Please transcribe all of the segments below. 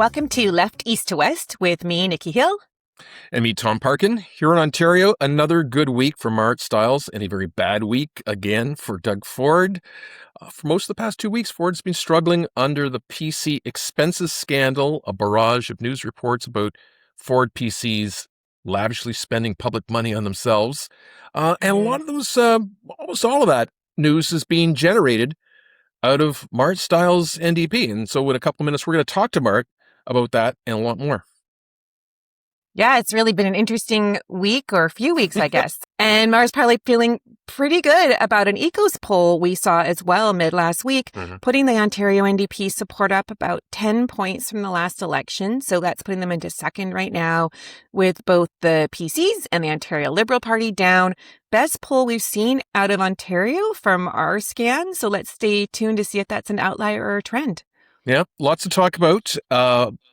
Welcome to Left East to West with me, Nikki Hill. And me, Tom Parkin. Here in Ontario, another good week for Marit Stiles and a very bad week again for Doug Ford. For most of the past 2 weeks, Ford's been struggling under the PC expenses scandal, a barrage of news reports about Ford PCs lavishly spending public money on themselves. And a lot of those, almost all of that news is being generated out of Marit Stiles NDP. And so in a couple of minutes, we're going to talk to Marit about that and a lot more. Yeah, it's really been an interesting week or a few weeks, I guess. And Marit's probably feeling pretty good about an Ecos poll we saw as well mid last week, putting the Ontario NDP support up about 10 points from the last election. So that's putting them into second right now, with both the PCs and the Ontario Liberal Party down. Best poll we've seen out of Ontario from our scan. So let's stay tuned to see if that's an outlier or a trend. Yeah, lots to talk about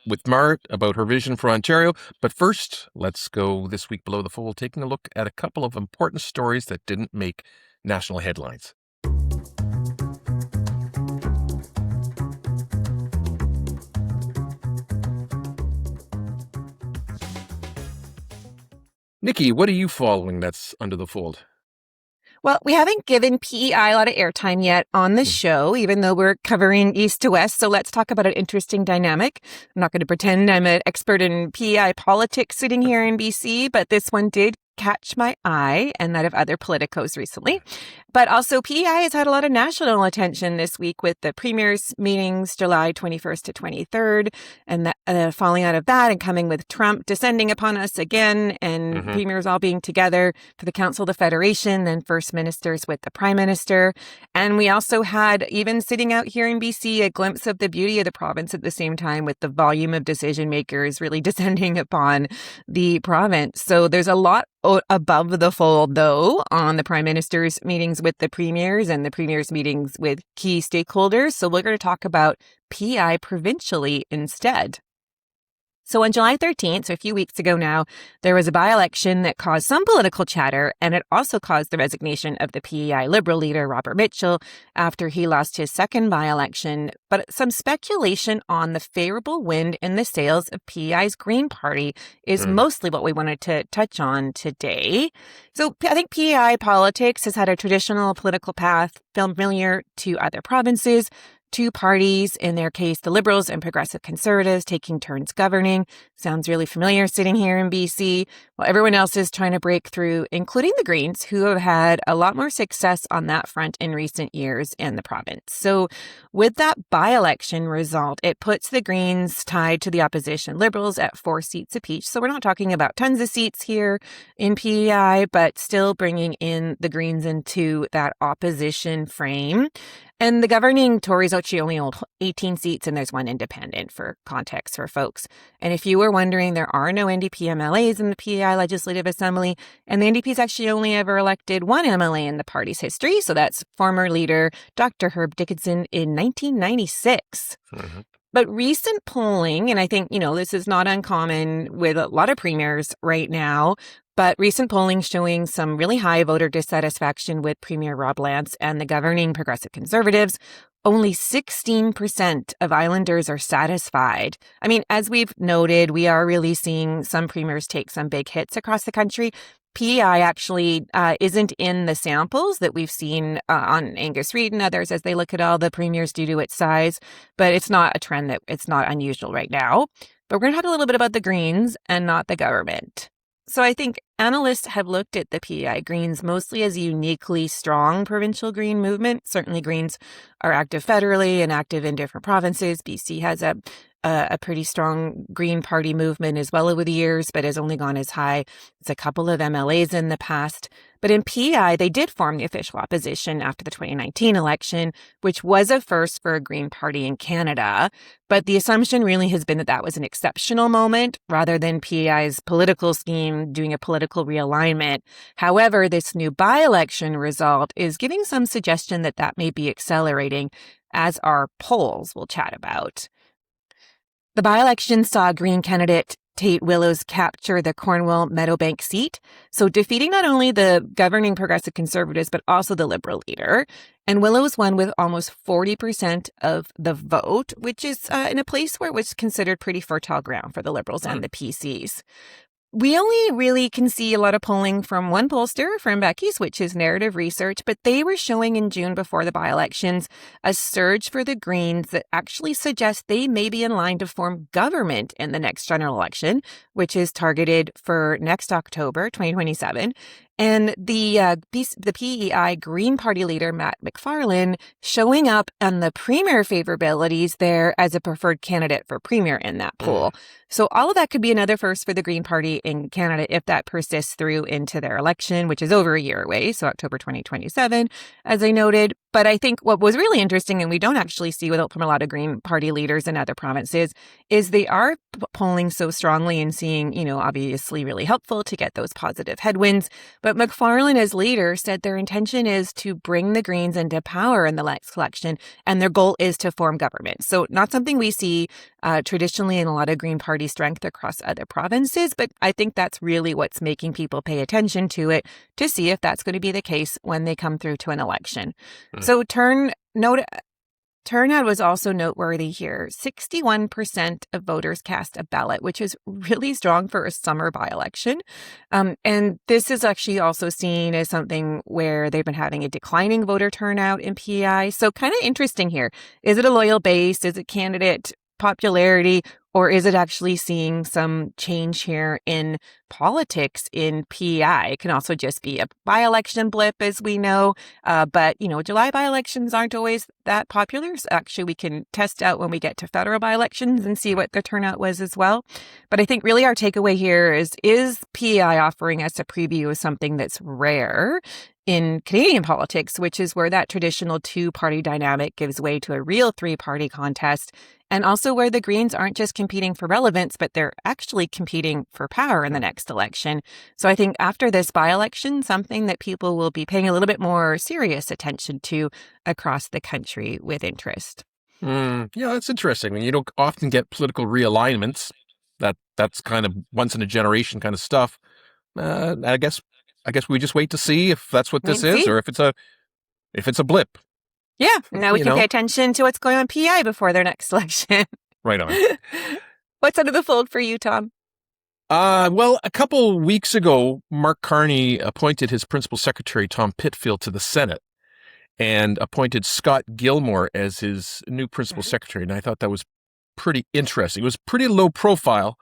with Marit about her vision for Ontario. But first, let's go this week below the fold, taking a look at a couple of important stories that didn't make national headlines. Nikki, what are you following that's under the fold? Well, we haven't given PEI a lot of airtime yet on the show, even though we're covering East to West. So let's talk about an interesting dynamic. I'm not going to pretend I'm an expert in PEI politics sitting here in BC, but this one did catch my eye and that of other politicos recently. But also PEI has had a lot of national attention this week with the Premier's meetings July 21st to 23rd and the falling out of that and coming with Trump descending upon us again and Premiers all being together for the Council of the Federation, then First Ministers with the Prime Minister. And we also had, even sitting out here in BC, a glimpse of the beauty of the province at the same time with the volume of decision makers really descending upon the province. So there's a lot above the fold, though, on the Prime Minister's meetings with the Premiers and the Premier's meetings with key stakeholders. So we're going to talk about PEI provincially instead. So on July 13th, so a few weeks ago now, there was a by-election that caused some political chatter, and it also caused the resignation of the PEI Liberal leader, Robert Mitchell, after he lost his second by-election. But some speculation on the favorable wind in the sails of PEI's Green Party is mostly what we wanted to touch on today. So I think PEI politics has had a traditional political path familiar to other provinces. Two parties, in their case, the Liberals and Progressive Conservatives, taking turns governing. Sounds really familiar sitting here in BC. While everyone else is trying to break through, including the Greens, who have had a lot more success on that front in recent years in the province. So with that by-election result, it puts the Greens tied to the opposition Liberals at 4 seats apiece. So we're not talking about tons of seats here in PEI, but still bringing in the Greens into that opposition frame. And the governing Tories actually only hold 18 seats, and there's one independent for context for folks. And if you were wondering, there are no NDP MLAs in the PEI Legislative Assembly, and the NDP's actually only ever elected one MLA in the party's history. So that's former leader Dr. Herb Dickinson in 1996. But recent polling, and I think, this is not uncommon with a lot of premiers right now, but recent polling showing some really high voter dissatisfaction with Premier Rob Lance and the governing Progressive Conservatives. Only 16% of Islanders are satisfied. I mean, as we've noted, we are really seeing some premiers take some big hits across the country. PEI actually isn't in the samples that we've seen on Angus Reid and others as they look at all the premiers due to its size, but it's not a trend that it's not unusual right now. But we're going to talk a little bit about the Greens and not the government. So I think analysts have looked at the PEI Greens mostly as a uniquely strong provincial Green movement. Certainly Greens are active federally and active in different provinces. BC has a pretty strong Green Party movement as well over the years, but has only gone as high as a couple of MLAs in the past. But in PEI, they did form the official opposition after the 2019 election, which was a first for a Green Party in Canada. But the assumption really has been that that was an exceptional moment rather than PEI's political scheme doing a political realignment. However, this new by-election result is giving some suggestion that that may be accelerating, as our polls will chat about. The by-election saw Green candidate Tate Willows capture the Cornwall Meadowbank seat, so defeating not only the governing Progressive Conservatives, but also the Liberal leader. And Willows won with almost 40% of the vote, which is in a place where it was considered pretty fertile ground for the Liberals and the PCs. We only really can see a lot of polling from one pollster, from Becky's, which is Narrative Research, but they were showing in June before the by-elections a surge for the Greens that actually suggests they may be in line to form government in the next general election, which is targeted for next October, 2027. And the PEI Green Party leader, Matt McFarlane, showing up on the premier favorabilities there as a preferred candidate for premier in that poll. So all of that could be another first for the Green Party in Canada if that persists through into their election, which is over a year away, so October 2027, as I noted. But I think what was really interesting, and we don't actually see from a lot of Green Party leaders in other provinces, is they are polling so strongly and seeing, obviously really helpful to get those positive headwinds. But McFarlane, as leader, said their intention is to bring the Greens into power in the next election, and their goal is to form government. So not something we see traditionally in a lot of Green Party strength across other provinces, but I think that's really what's making people pay attention to it to see if that's going to be the case when they come through to an election. So turnout was also noteworthy here. 61% of voters cast a ballot, which is really strong for a summer by-election. And this is actually also seen as something where they've been having a declining voter turnout in PEI. So kind of interesting here. Is it a loyal base? Is it candidate popularity? Or is it actually seeing some change here in politics in PEI? It can also just be a by-election blip, as we know. But, July by-elections aren't always that popular. So actually, we can test out when we get to federal by-elections and see what the turnout was as well. But I think really our takeaway here is PEI offering us a preview of something that's rare in Canadian politics, which is where that traditional two-party dynamic gives way to a real three-party contest, and also where the Greens aren't just competing for relevance, but they're actually competing for power in the next election. So I think after this by-election, something that people will be paying a little bit more serious attention to across the country with interest. Yeah, that's interesting. I mean, you don't often get political realignments. That's kind of once in a generation kind of stuff. I guess we just wait to see if that's what this is, or if it's a blip. Yeah, now we can pay attention to what's going on in PEI before their next election. Right on. What's under the fold for you, Tom? Well, a couple weeks ago, Mark Carney appointed his principal secretary, Tom Pitfield, to the Senate and appointed Scott Gilmore as his new principal secretary. And I thought that was pretty interesting. It was pretty low profile,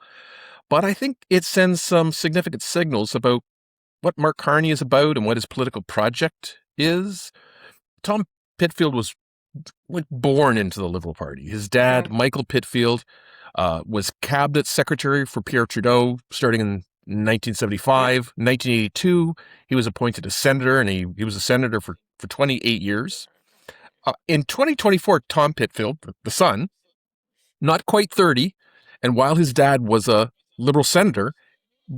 but I think it sends some significant signals about what Mark Carney is about and what his political project is. Tom Pitfield was born into the Liberal Party. His dad, Michael Pitfield, was cabinet secretary for Pierre Trudeau starting in 1975. 1982, he was appointed a senator, and he was a senator for 28 years. In 2024, Tom Pitfield, the son, not quite 30, and while his dad was a Liberal senator,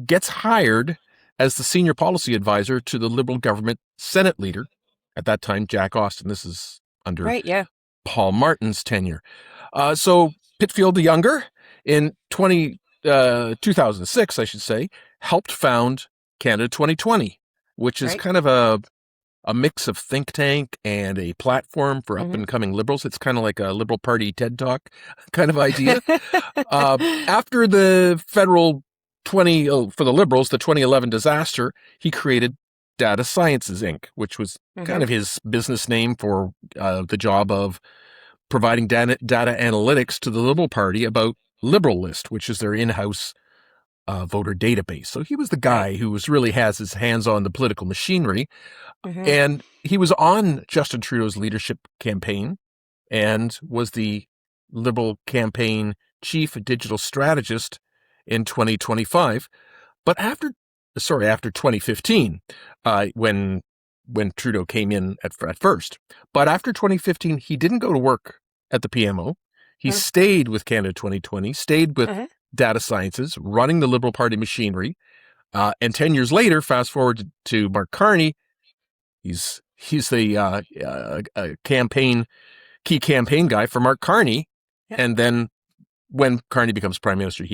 gets hired as the senior policy advisor to the Liberal government Senate leader, at that time, Jack Austin. This is under Paul Martin's tenure. So Pitfield the Younger, in 2006, I should say, helped found Canada 2020, which is kind of a mix of think tank and a platform for up-and-coming Liberals. It's kind of like a Liberal Party TED Talk kind of idea. After the federal for the Liberals, the 2011 disaster, he created Data Sciences, Inc., which was kind of his business name for the job of providing data analytics to the Liberal Party about Liberal List, which is their in-house voter database. So he was the guy who really has his hands on the political machinery. And he was on Justin Trudeau's leadership campaign and was the Liberal campaign chief digital strategist in 2025. But after 2015, when Trudeau came in at first. But after 2015, he didn't go to work at the PMO. He stayed with Canada 2020, stayed with Data Sciences, running the Liberal Party machinery. And 10 years later, fast forward to Mark Carney, he's the key campaign guy for Mark Carney. And then when Carney becomes prime minister,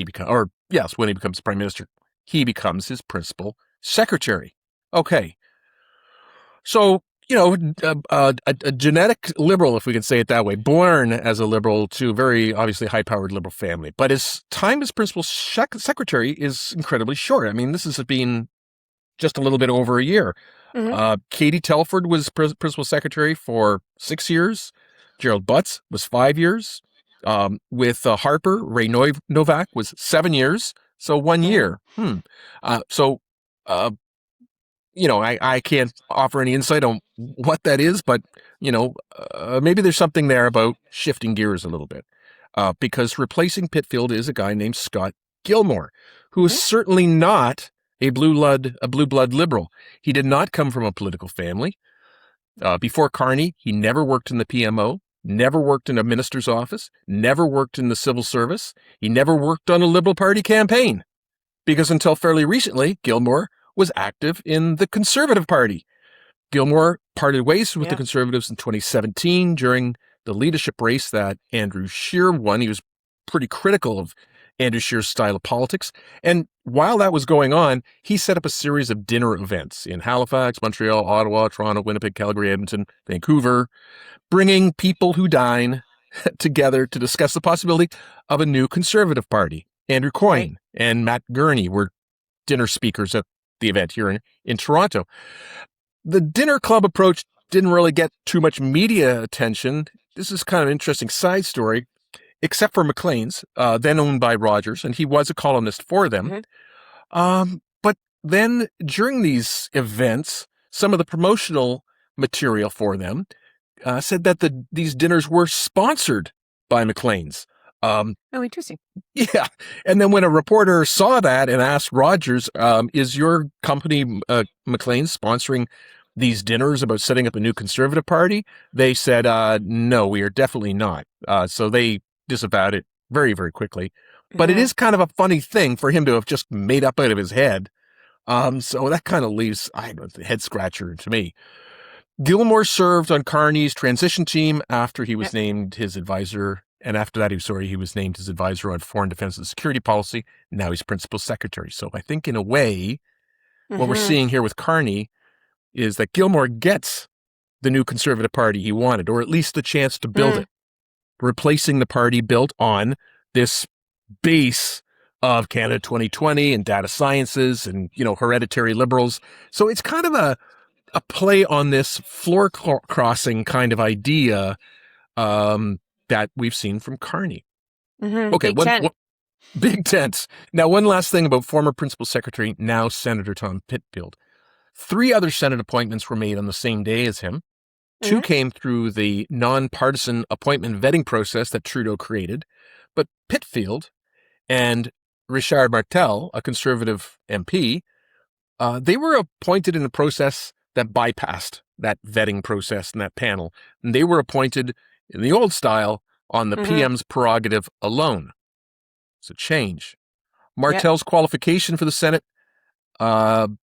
Yes, when he becomes prime minister, he becomes his principal secretary. Okay. So, a genetic liberal, if we can say it that way, born as a liberal to a very obviously high-powered liberal family. But his time as principal secretary is incredibly short. I mean, this has been just a little bit over a year. Katie Telford was principal secretary for 6 years. Gerald Butts was 5 years. With Harper, Ray Novak was 7 years. So 1 year. So, I can't offer any insight on what that is, but, maybe there's something there about shifting gears a little bit. Because replacing Pitfield is a guy named Scott Gilmore, who is certainly not a blue blood liberal. He did not come from a political family. Before Carney, he never worked in the PMO, never worked in a minister's office, never worked in the civil service. He never worked on a Liberal Party campaign, because until fairly recently, Gilmore was active in the Conservative Party. Gilmore parted ways with the Conservatives in 2017 during the leadership race that Andrew Scheer won. He was pretty critical of Andrew Scheer's style of politics. And while that was going on, he set up a series of dinner events in Halifax, Montreal, Ottawa, Toronto, Winnipeg, Calgary, Edmonton, Vancouver, bringing people who dine together to discuss the possibility of a new Conservative Party. Andrew Coyne and Matt Gurney were dinner speakers at the event here in Toronto. The dinner club approach didn't really get too much media attention. This is kind of an interesting side story, except for Maclean's, then owned by Rogers, and he was a columnist for them. But then during these events, some of the promotional material for them said that these dinners were sponsored by Maclean's. Interesting. Yeah. And then when a reporter saw that and asked Rogers, is your company, Maclean's, sponsoring these dinners about setting up a new Conservative Party? They said, no, we are definitely not. So they disavowed it very, very quickly. But it is kind of a funny thing for him to have just made up out of his head. So that kind of leaves, the head scratcher to me. Gilmore served on Carney's transition team after he was named his advisor. And after that, he was named his advisor on foreign defense and security policy. Now he's principal secretary. So I think in a way, what we're seeing here with Carney is that Gilmore gets the new Conservative Party he wanted, or at least the chance to build it, replacing the party built on this base of Canada 2020 and data sciences and, hereditary liberals. So it's kind of a play on this floor crossing kind of idea that we've seen from Carney. Okay, big tent. Now, one last thing about former Principal Secretary, now Senator Tom Pitfield. 3 other Senate appointments were made on the same day as him. 2 came through the nonpartisan appointment vetting process that Trudeau created. But Pitfield and Richard Martel, a Conservative MP, they were appointed in a process that bypassed that vetting process and that panel. And they were appointed in the old style on the PM's prerogative alone. It's a change. Martel's qualification for the Senate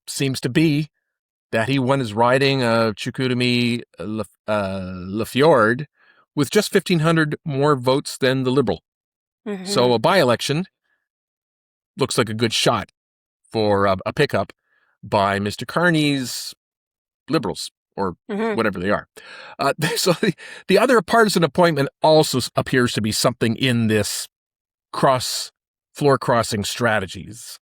seems to be that he won his riding of Chicoutimi-Lafjord with just 1,500 more votes than the Liberal. So a by-election looks like a good shot for a pickup by Mr. Carney's Liberals, or whatever they are. So the other partisan appointment also appears to be something in this floor crossing strategies.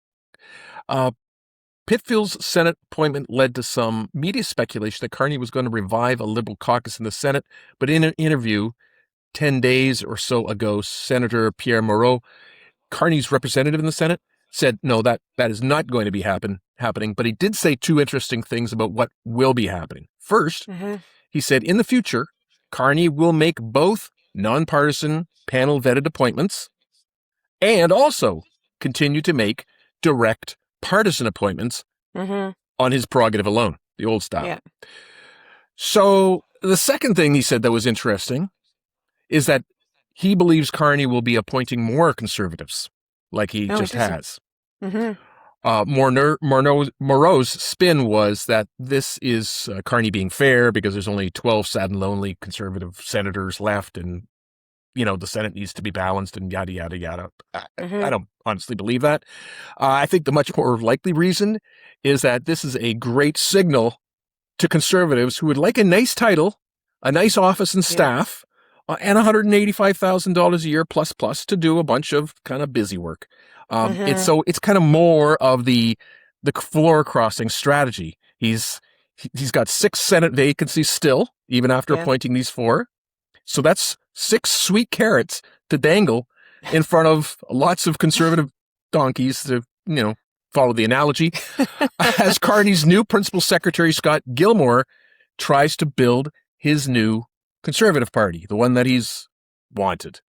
Pitfield's Senate appointment led to some media speculation that Carney was going to revive a Liberal caucus in the Senate, but in an interview 10 days or so ago, Senator Pierre Moreau, Carney's representative in the Senate, said, no, that is not going to be happening, but he did say 2 interesting things about what will be happening. First, he said, in the future, Carney will make both nonpartisan panel-vetted appointments and also continue to make direct partisan appointments on his prerogative alone, the old style. Yeah. So the second thing he said that was interesting is that he believes Carney will be appointing more Conservatives, like he just has. Moreau's spin was that this is Carney being fair because there's only 12 sad and lonely Conservative senators left, and the Senate needs to be balanced and yada, yada, yada. I don't honestly believe that. I think the much more likely reason is that this is a great signal to conservatives who would like a nice title, a nice office and staff, and $185,000 a year plus to do a bunch of kind of busy work. It's kind of more of the floor crossing strategy. He's got 6 Senate vacancies still, even after appointing these 4. So that's 6 sweet carrots to dangle in front of lots of conservative donkeys to, follow the analogy, as Carney's new principal secretary, Scott Gilmore, tries to build his new Conservative Party, the one that he's wanted.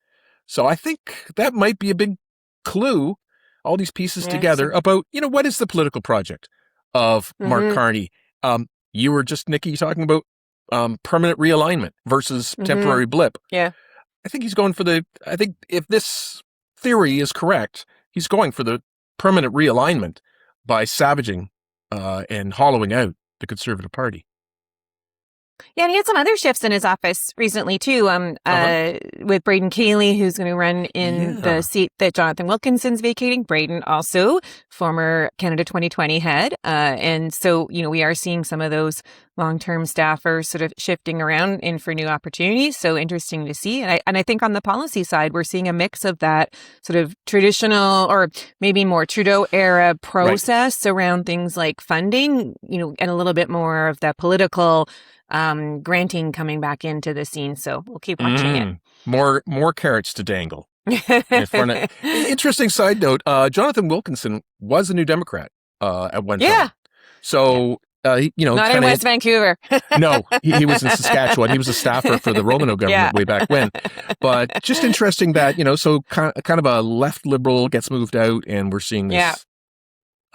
So I think that might be a big clue, all these pieces together, about, what is the political project of Mark Carney? You were just, Nikki, talking about permanent realignment versus temporary blip. Yeah. I think he's going for I think if this theory is correct, he's going for the permanent realignment by savaging and hollowing out the Conservative Party. Yeah, and he had some other shifts in his office recently, too, with Braden Cayley, who's going to run in the seat that Jonathan Wilkinson's vacating. Braden also, former Canada 2020 head. And so, we are seeing some of those long-term staffers sort of shifting around in for new opportunities. So interesting to see. And I think on the policy side, we're seeing a mix of that sort of traditional or maybe more Trudeau-era process around things like funding, and a little bit more of the political granting coming back into the scene. So we'll keep watching it. More carrots to dangle. Interesting side note, Jonathan Wilkinson was a New Democrat at one time. So, not in West Vancouver. No, he was in Saskatchewan. He was a staffer for the Romano government way back when. But just interesting that, so kind of a left liberal gets moved out, and we're seeing this,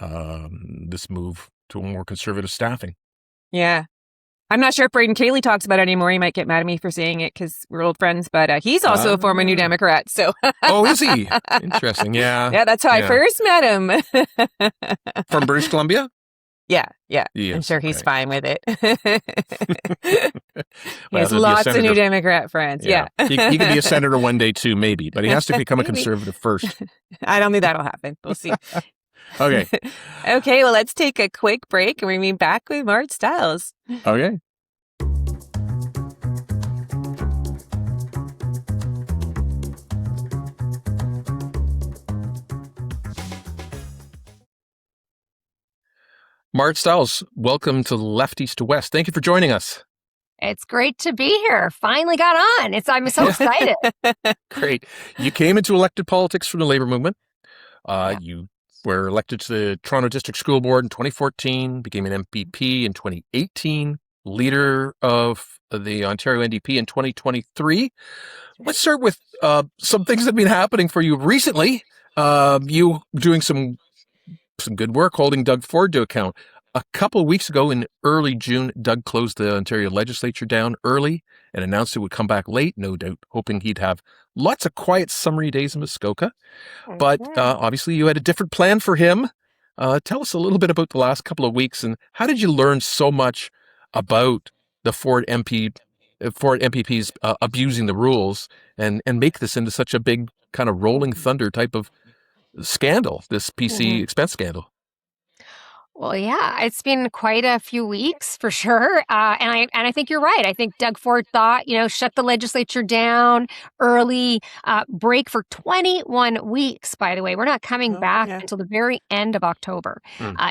this move to a more conservative staffing. Yeah. I'm not sure if Braden Cayley talks about it anymore. He might get mad at me for saying it because we're old friends, but he's also a former New Democrat. So. Oh, is he? Interesting. Yeah. Yeah, that's how I first met him. From British Columbia? Yeah. Yes, I'm sure he's fine with it. He has he'll lots of New Democrat friends. Yeah. He can be a senator one day too, maybe, but he has to become a conservative first. I don't think that'll happen. We'll see. Okay. Okay, well, let's take a quick break and we'll be back with Marit Stiles. Okay. Marit Stiles, welcome to Left East to West. Thank you for joining us. It's great to be here. Finally got on. I'm so excited. Great. You came into elected politics from the labor movement. You were elected to the Toronto District School Board in 2014, became an MPP in 2018, leader of the Ontario NDP in 2023. Let's start with some things that have been happening for you recently. You doing some good work holding Doug Ford to account. A couple of weeks ago in early June, Doug closed the Ontario legislature down early and announced it would come back late, no doubt, hoping he'd have lots of quiet summery days in Muskoka. But obviously you had a different plan for him. Tell us a little bit about the last couple of weeks and how did you learn so much about the Ford MPPs abusing the rules and make this into such a big kind of rolling thunder type of scandal, this PC expense scandal? Well, yeah, it's been quite a few weeks for sure. And I think you're right. I think Doug Ford thought, shut the legislature down early, break for 21 weeks, by the way. We're not coming back until the very end of October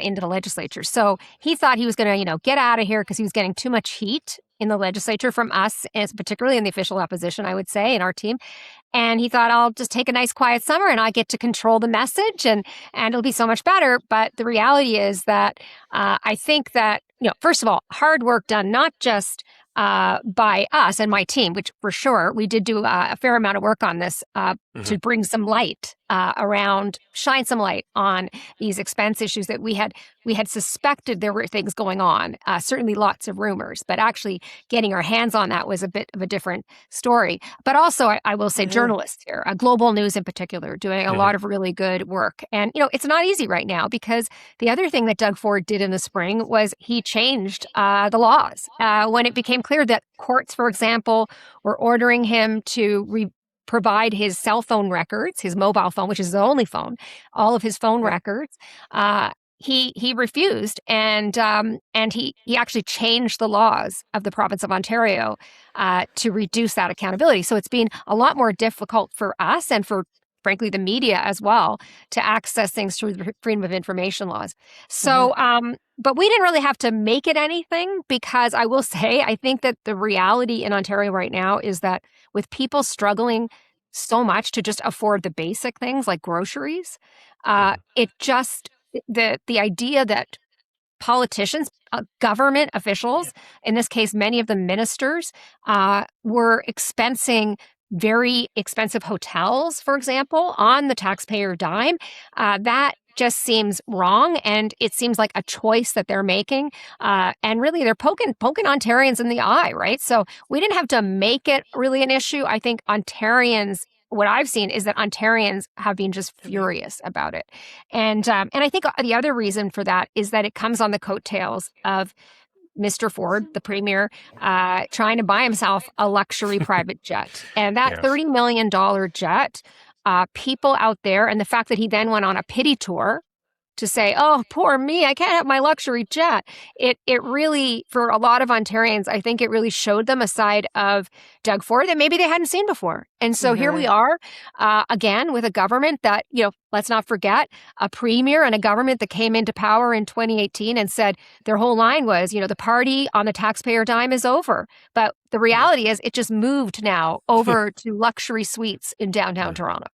into the legislature. So he thought he was going to, get out of here because he was getting too much heat in the legislature from us, and particularly in the official opposition, I would say, in our team. And he thought, I'll just take a nice quiet summer and I get to control the message and it'll be so much better. But the reality is that I think that, first of all, hard work done not just by us and my team, which for sure we did do a fair amount of work on this to bring some light shine some light on these expense issues that we had suspected there were things going on, certainly lots of rumors, but actually getting our hands on that was a bit of a different story. But also, I will say journalists here, Global News in particular, doing a lot of really good work. And, it's not easy right now because the other thing that Doug Ford did in the spring was he changed the laws when it became clear that courts, for example, were ordering him to provide his cell phone records, his mobile phone, which is his only phone, all of his phone records. He refused, and he actually changed the laws of the province of Ontario to reduce that accountability. So it's been a lot more difficult for us and for, frankly, the media as well to access things through the freedom of information laws. So, but we didn't really have to make it anything, because I will say, I think that the reality in Ontario right now is that with people struggling so much to just afford the basic things like groceries, it just, the idea that politicians, government officials, in this case, many of the ministers, were expensing very expensive hotels, for example, on the taxpayer dime. That just seems wrong, and it seems like a choice that they're making. And really, they're poking Ontarians in the eye, right? So we didn't have to make it really an issue. I think Ontarians, what I've seen is that Ontarians have been just furious about it. And I think the other reason for that is that it comes on the coattails of Mr. Ford, the premier, trying to buy himself a luxury private jet. And that $30 million jet, people out there, and the fact that he then went on a pity tour to say, oh, poor me, I can't have my luxury jet. It really, for a lot of Ontarians, I think it really showed them a side of Doug Ford that maybe they hadn't seen before. And so here we are, again, with a government that, let's not forget, a premier and a government that came into power in 2018 and said their whole line was, the party on the taxpayer dime is over. But the reality is it just moved now over to luxury suites in downtown Toronto.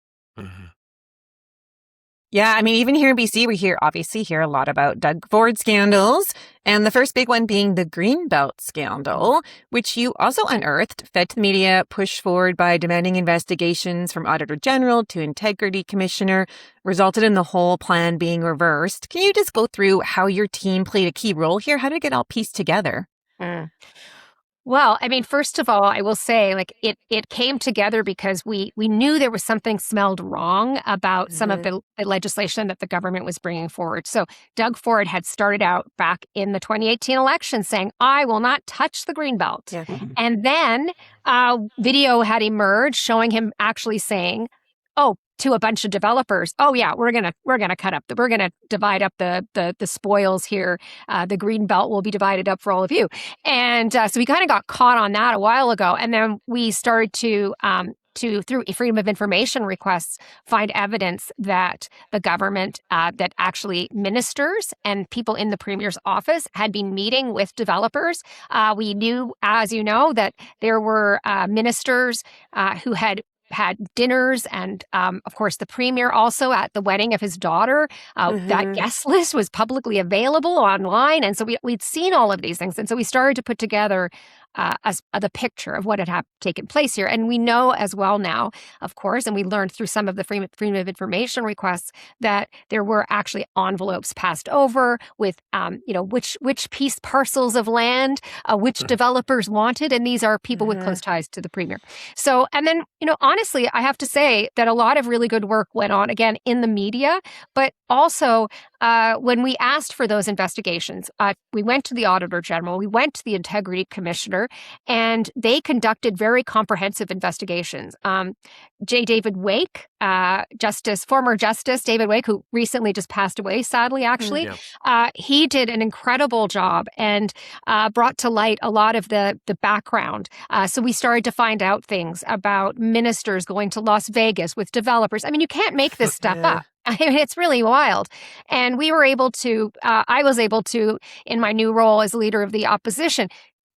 Yeah, I mean, even here in BC, we obviously hear a lot about Doug Ford scandals, and the first big one being the Greenbelt scandal, which you also unearthed, fed to the media, pushed forward by demanding investigations from Auditor General to Integrity Commissioner, resulted in the whole plan being reversed. Can you just go through how your team played a key role here? How did it get all pieced together? Well, I mean, first of all, I will say, it came together because we knew there was something smelled wrong about some of the legislation that the government was bringing forward. So Doug Ford had started out back in the 2018 election saying, I will not touch the Greenbelt. And then video had emerged showing him actually saying, to a bunch of developers, we're gonna divide up the spoils here. The green belt will be divided up for all of you. And so we kind of got caught on that a while ago, and then we started to through freedom of information requests, find evidence that the government, that actually ministers and people in the premier's office had been meeting with developers. We knew, as you know, that there were ministers who had dinners, and of course the premier also at the wedding of his daughter. That guest list was publicly available online, and so we'd seen all of these things, and so we started to put together the picture of what had taken place here. And we know as well now, of course, and we learned through some of the freedom of information requests that there were actually envelopes passed over with, which piece parcels of land, which developers wanted. And these are people with close ties to the premier. So, and then, honestly, I have to say that a lot of really good work went on, again, in the media, but also when we asked for those investigations, we went to the Auditor General, we went to the Integrity Commissioner, and they conducted very comprehensive investigations. J. David Wake, former Justice David Wake, who recently just passed away, sadly, actually, he did an incredible job and brought to light a lot of the background. So we started to find out things about ministers going to Las Vegas with developers. I mean, you can't make this stuff up. I mean, it's really wild. And we were able to, I was able to, in my new role as leader of the opposition,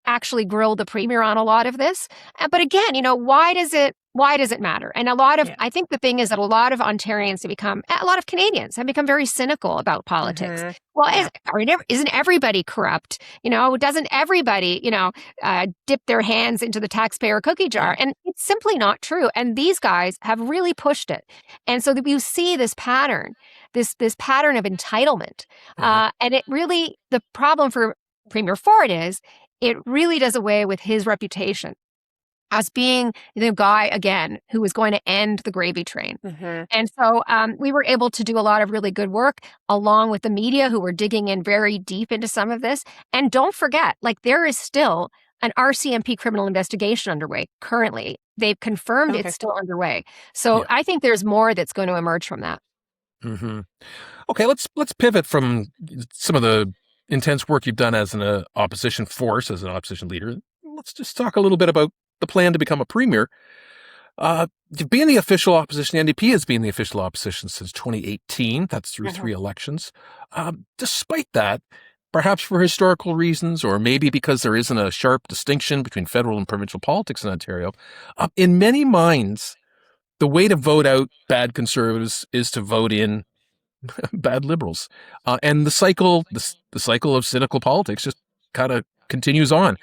actually grill the premier on a lot of this. But again, why does it matter? And I think the thing is that a lot of Ontarians a lot of Canadians have become very cynical about politics. Well, isn't everybody corrupt? Doesn't everybody, dip their hands into the taxpayer cookie jar? And it's simply not true. And these guys have really pushed it. And so that you see this pattern, this pattern of entitlement. And it really, the problem for Premier Ford is, it really does away with his reputation as being the guy, again, who was going to end the gravy train. And so we were able to do a lot of really good work along with the media, who were digging in very deep into some of this. And don't forget, there is still an RCMP criminal investigation underway currently they've confirmed Okay. it's still underway. So Yeah. I think there's more that's going to emerge from that. Mm-hmm. Okay, let's pivot from some of the intense work you've done as an opposition force, as an opposition leader. Let's just talk a little bit about the plan to become a premier. You've been the official opposition. The NDP has been the official opposition since 2018. That's through 3 elections. Despite that, perhaps for historical reasons, or maybe because there isn't a sharp distinction between federal and provincial politics in Ontario, in many minds, the way to vote out bad Conservatives is to vote in bad Liberals, and the cycle of cynical politics just kind of continues on.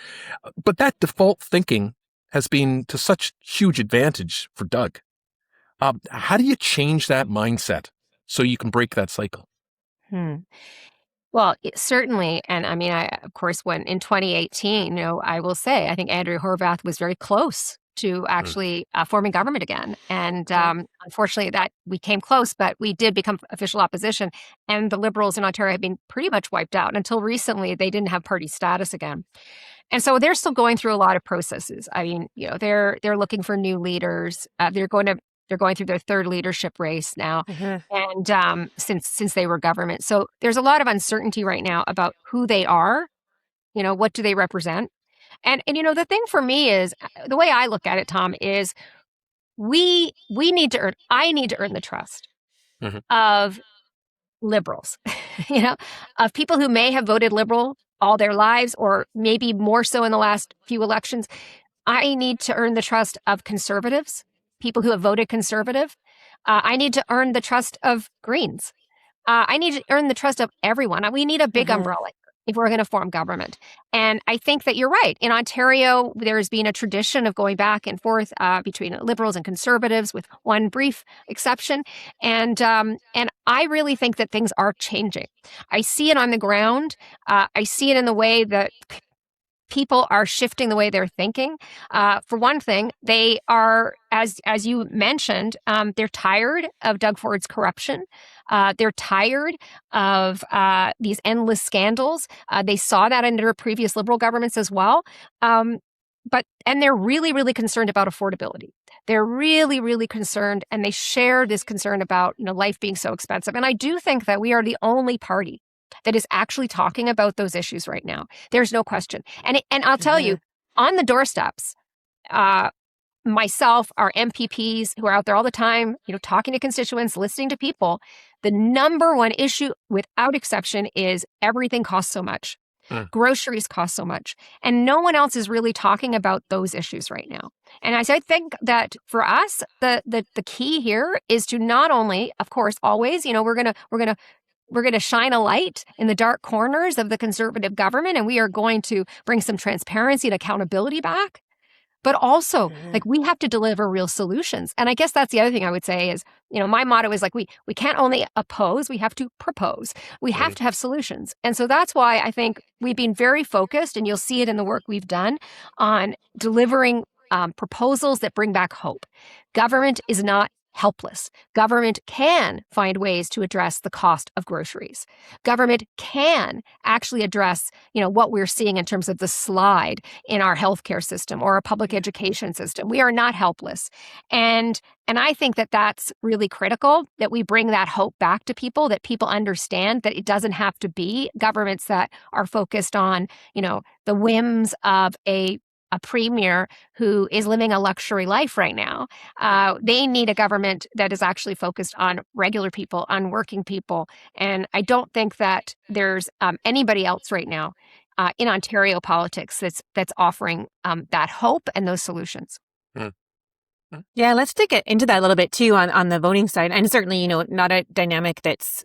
But that default thinking has been to such huge advantage for Doug. How do you change that mindset so you can break that cycle? Hmm. Well, certainly. And I mean, of course, when in 2018, I will say, I think Andrew Horwath was very close to Mm. actually forming government again. And Yeah. unfortunately, that we came close, but we did become official opposition. And the Liberals in Ontario have been pretty much wiped out. Until recently, they didn't have party status again. And so they're still going through a lot of processes. I mean, they're looking for new leaders. They're going through their third leadership race now, and since they were government, so there's a lot of uncertainty right now about who they are. What do they represent? And the thing for me is the way I look at it, Tom, is we need to earn. I need to earn the trust Mhm. of liberals, of people who may have voted liberal all their lives, or maybe more so in the last few elections. I need to earn the trust of conservatives, people who have voted conservative. I need to earn the trust of Greens. I need to earn the trust of everyone. We need a big umbrella if we're going to form government. And I think that you're right. In Ontario, there's been a tradition of going back and forth between Liberals and Conservatives, with one brief exception. And I really think that things are changing. I see it on the ground. I see it in the way that people are shifting the way they're thinking. For one thing, they are, as you mentioned, they're tired of Doug Ford's corruption. They're tired of these endless scandals. They saw that under previous Liberal governments as well. And they're really, really concerned about affordability. They're really, really concerned, and they share this concern about life being so expensive. And I do think that we are the only party that is actually talking about those issues right now. There's no question. And I'll tell you, on the doorsteps, myself, our MPPs who are out there all the time, talking to constituents, listening to people, the number one issue, without exception, is everything costs so much. Groceries cost so much. And no one else is really talking about those issues right now. And I think that for us, the key here is to not only, of course, always, we're going to shine a light in the dark corners of the Conservative government, and we are going to bring some transparency and accountability back. But also, we have to deliver real solutions. And I guess that's the other thing I would say is, my motto is we can't only oppose, we have to propose. We have to have solutions. And so that's why I think we've been very focused, and you'll see it in the work we've done on delivering proposals that bring back hope. Government is not helpless. Government can find ways to address the cost of groceries. Government can actually address, what we're seeing in terms of the slide in our healthcare system or our public education system. We are not helpless. And I think that that's really critical, that we bring that hope back to people, that people understand that it doesn't have to be governments that are focused on, the whims of a premier who is living a luxury life right now. They need a government that is actually focused on regular people, on working people. And I don't think that there's anybody else right now in Ontario politics that's offering that hope and those solutions. Yeah, let's dig into that a little bit too on the voting side. And certainly, not a dynamic that's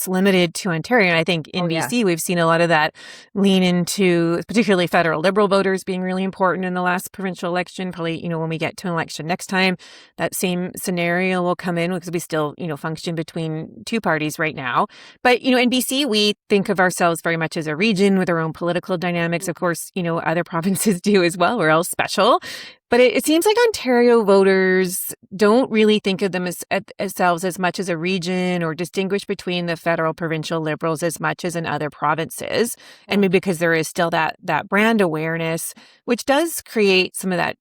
limited to Ontario. And I think in BC, we've seen a lot of that lean into particularly federal Liberal voters being really important in the last provincial election. Probably, when we get to an election next time, that same scenario will come in because we still, function between two parties right now. But, in BC, we think of ourselves very much as a region with our own political dynamics. Of course, other provinces do as well. We're all special. But it seems like Ontario voters don't really think of themselves as much as a region or distinguish between the federal provincial Liberals as much as in other provinces. And maybe because there is still that brand awareness, which does create some of that,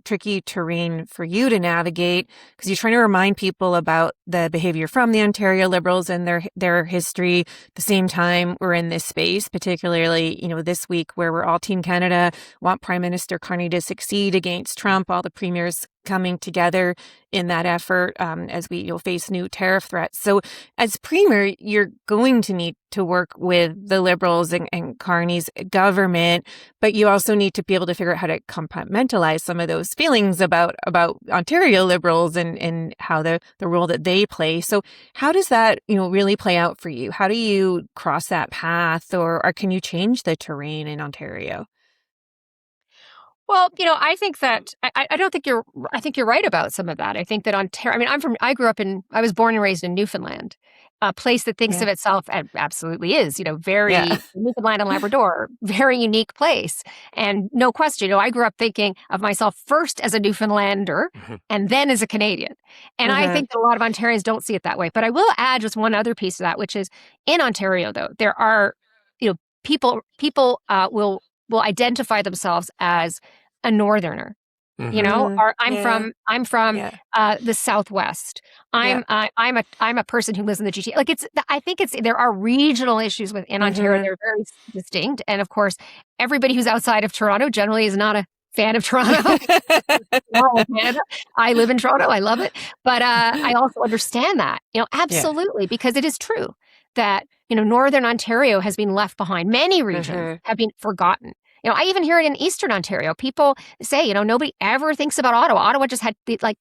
tricky terrain for you to navigate, because you're trying to remind people about the behavior from the Ontario Liberals and their history. At the same time, we're in this space, particularly, this week where we're all Team Canada, want Prime Minister Carney to succeed against Trump, all the premiers coming together in that effort as we face new tariff threats. So as premier, you're going to need to work with the Liberals and Carney's government, but you also need to be able to figure out how to compartmentalize some of those feelings about Ontario Liberals and how the role that they play. So how does that, really play out for you? How do you cross that path, or can you change the terrain in Ontario? Well, I think that I don't think I think you're right about some of that. I think that Ontario, I was born and raised in Newfoundland, a place that thinks of itself, and absolutely is, very Newfoundland and Labrador, very unique place. And no question, I grew up thinking of myself first as a Newfoundlander and then as a Canadian. And I think that a lot of Ontarians don't see it that way. But I will add just one other piece to that, which is in Ontario, though, there are, people will identify themselves as a northerner, or I'm from the Southwest. I'm a person who lives in the GTA. Like I think there are regional issues within Ontario. They're very distinct, and of course, everybody who's outside of Toronto generally is not a fan of Toronto. Canada. I live in Toronto. I love it, but I also understand that, absolutely, because it is true that Northern Ontario has been left behind. Many regions have been forgotten. I even hear it in Eastern Ontario. People say, nobody ever thinks about Ottawa. Ottawa just had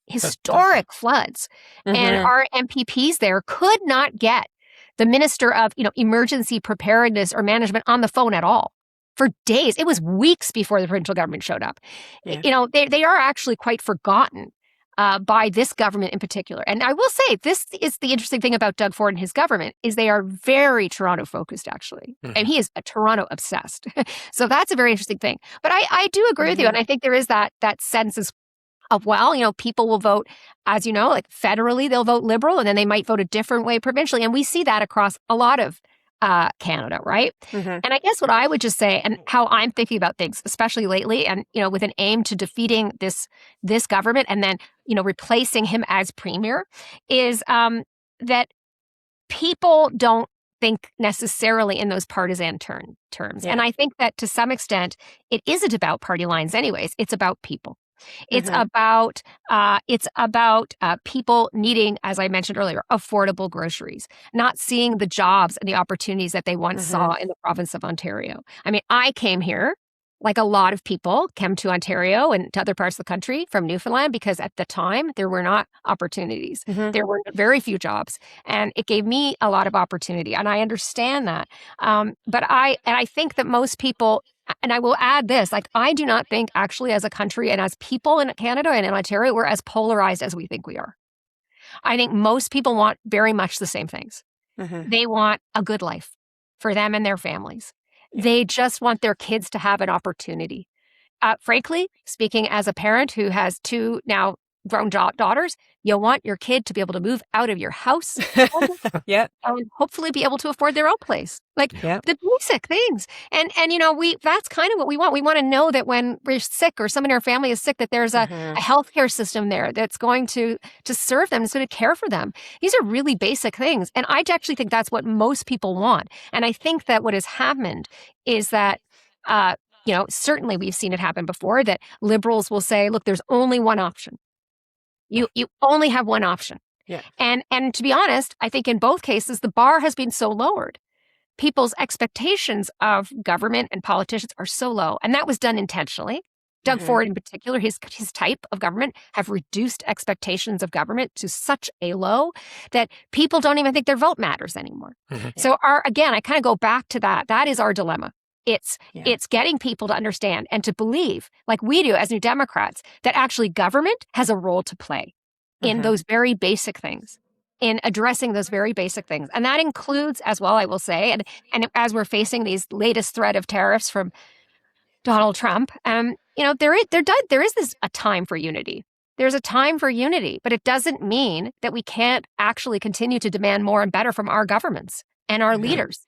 historic floods, and our MPPs there could not get the Minister of Emergency Preparedness or Management on the phone at all for days. It was weeks before the provincial government showed up. They are actually quite forgotten by this government in particular. And I will say, this is the interesting thing about Doug Ford and his government, is they are very Toronto focused, actually. And he is a Toronto obsessed. So that's a very interesting thing. But I do agree with you. And I think there is that sense of, people will vote, as like federally, they'll vote Liberal, and then they might vote a different way provincially. And we see that across a lot of Canada, right? And I guess what I would just say, and how I'm thinking about things, especially lately, and with an aim to defeating this government and then replacing him as premier, is that people don't think necessarily in those partisan terms. And I think that to some extent, it isn't about party lines, anyways. It's about people. It's about people needing, as I mentioned earlier, affordable groceries, not seeing the jobs and the opportunities that they once saw in the province of Ontario. I mean, I came here, like a lot of people came to Ontario and to other parts of the country from Newfoundland, because at the time there were not opportunities. There were very few jobs, and it gave me a lot of opportunity. And I understand that. But I think that most people, and I will add this, I do not think actually as a country and as people in Canada and in Ontario, we're as polarized as we think we are. I think most people want very much the same things. They want a good life for them and their families. They just want their kids to have an opportunity. Frankly, speaking as a parent who has two now grown daughters, you want your kid to be able to move out of your house and hopefully be able to afford their own place. The basic things. And that's kind of what we want. We want to know that when we're sick or someone in our family is sick, that there's a healthcare system there that's going to serve them, that's going to care for them. These are really basic things. And I actually think that's what most people want. And I think that what has happened is that certainly we've seen it happen before, that Liberals will say, look, there's only one option. You only have one option. And to be honest, I think in both cases, the bar has been so lowered. People's expectations of government and politicians are so low. And that was done intentionally. Doug Ford in particular, his type of government have reduced expectations of government to such a low that people don't even think their vote matters anymore. So again, I kind of go back to that. That is our dilemma. It's getting people to understand and to believe, like we do as New Democrats, that actually government has a role to play in those very basic things, in addressing those very basic things. And that includes as well, I will say, and as we're facing these latest threat of tariffs from Donald Trump. There is this a time for unity. There's a time for unity, but it doesn't mean that we can't actually continue to demand more and better from our governments and our leaders.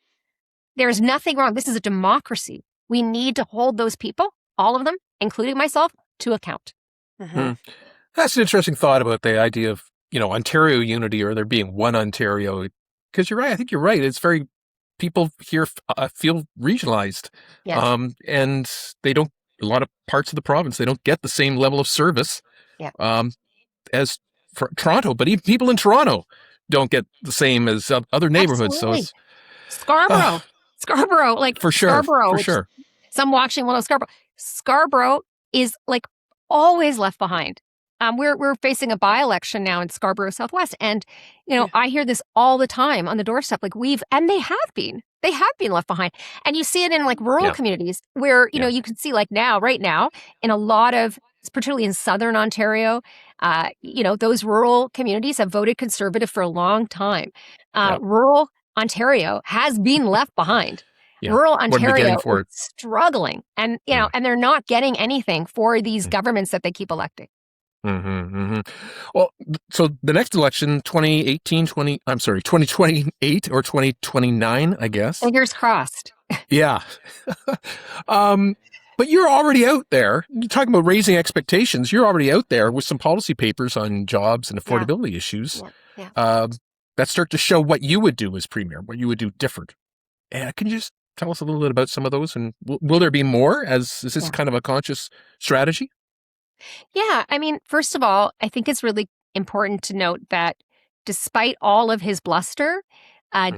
There's nothing wrong. This is a democracy. We need to hold those people, all of them, including myself, to account. That's an interesting thought about the idea of, Ontario unity, or there being one Ontario. Because you're right. I think you're right. It's very, people here feel regionalized. Yes. And they don't, a lot of parts of the province, they don't get the same level of service as Toronto. But even people in Toronto don't get the same as other neighborhoods. Absolutely. So it's Scarborough, for sure. Scarborough, For sure. some watching will know Scarborough. Scarborough is like always left behind. We're facing a by-election now in Scarborough Southwest, and I hear this all the time on the doorstep. Like they have been left behind, and you see it in like rural communities where you can see like right now in a lot of, particularly in southern Ontario, those rural communities have voted Conservative for a long time. Rural Ontario has been left behind. Rural Ontario is struggling, and and they're not getting anything for these governments that they keep electing. Well, so the next election, 2028 or 2029, I guess. Fingers crossed. Yeah. But you're already out there. You're talking about raising expectations. You're already out there with some policy papers on jobs and affordability issues that start to show what you would do as premier, what you would do different. Can you just tell us a little bit about some of those? And will there be more? Is this kind of a conscious strategy? Yeah. I mean, first of all, I think it's really important to note that despite all of his bluster,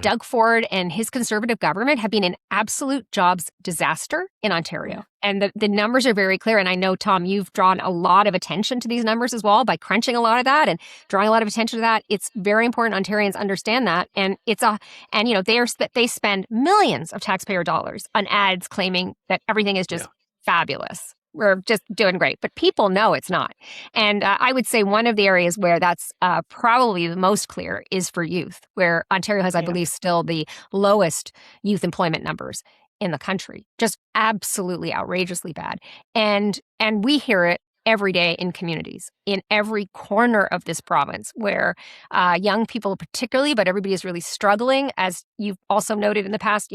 Doug Ford and his Conservative government have been an absolute jobs disaster in Ontario. And the numbers are very clear. And I know, Tom, you've drawn a lot of attention to these numbers as well by crunching a lot of that and drawing a lot of attention to that. It's very important Ontarians understand that. And they spend millions of taxpayer dollars on ads claiming that everything is just fabulous. We're just doing great, but people know it's not. And I would say one of the areas where that's probably the most clear is for youth, where Ontario has, I believe, still the lowest youth employment numbers in the country. Just absolutely outrageously bad. And we hear it every day in communities, in every corner of this province, where young people particularly, but everybody is really struggling. As you've also noted in the past,